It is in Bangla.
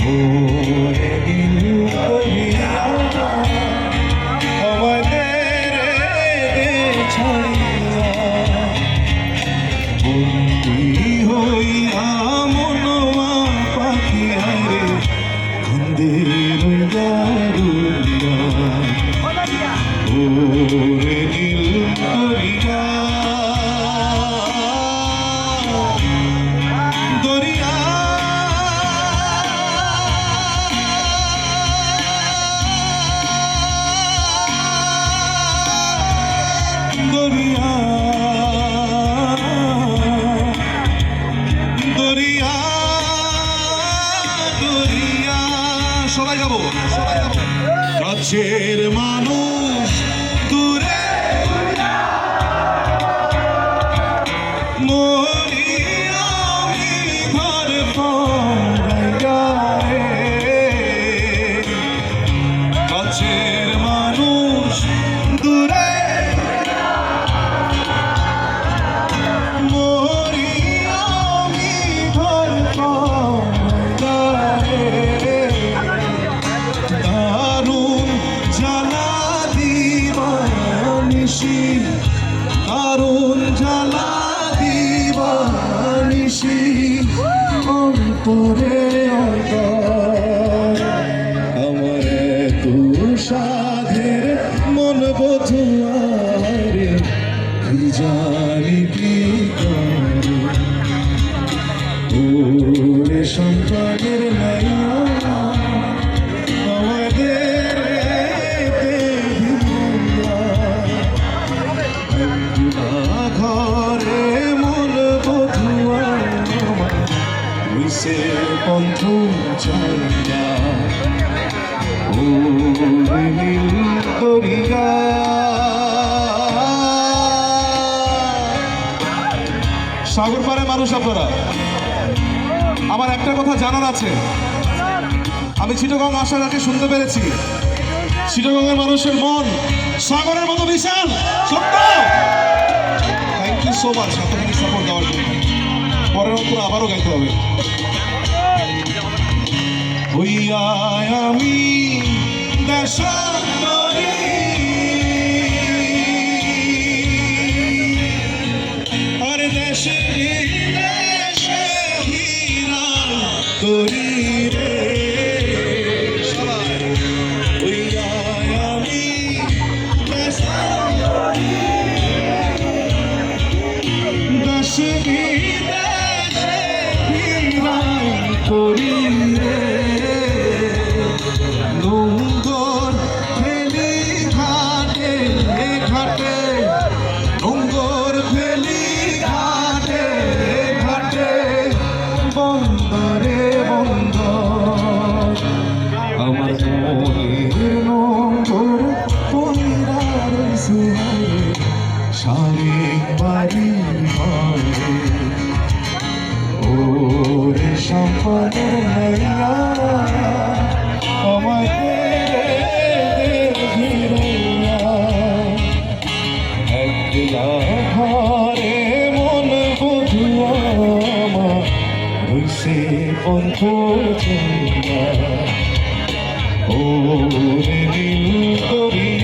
ওরে দিল করিয়া আমাদের ছাড়িয়া বন্দি হইয়া মনোয়া পাখি রে ধন্দে রইয়া রইয়া ওরে দিল করিয়া দরিয়া দরিয়া দরিয়া দরিয়া সবাই গাবো কাছের মানুষ দূরে মরি আমি ঘর পড়াইয়া রে কাছের মানুষ দূরে মরি আমি ঘর পড়াইয়া রে দারুণ জ্বালা দিবানিশি দারুণ জ্বালা দিবানিশি অন্তরে অন্তর আমার তু সাধের মন বধুয়ারে তুই জানি কি করে ওরে সম্পাদের নাইয়া ঘরে মন বধুয়া সে পন্থ চাইয়া ও দরিয়া সাগর পারে মানুষ আপনারা আমার একটা কথা জানার আছে আমি চিটাগং আসার আগে শুনতে পেরেছি চিটাগংয়ের মানুষের মন সাগরের মতো বিশাল সত্য থ্যাংক ইউ সো মাচ আপনাকে সাপোর্ট দেওয়ার জন্য পরের অন্তর আবারও গাইতে হবে হইয়া আমি দেশান্তরী আর দেশে দেশে হীরা তরি রে হইয়া আমি দেশান্তরী দেশে দেশে হীরা তরি রে নোংর ফেলি ঘাটে ঘাটে নোংর ফেলি ঘাটে ঘাটে বন্দরে বন্দর আমার মনের নোংর পইরা রইছে সারে বাড়ি ঘরে ওরে সম্পদের নাইয়া একলা ঘরে মন বধুয়া হইছে পন্থ ও রে নীল করি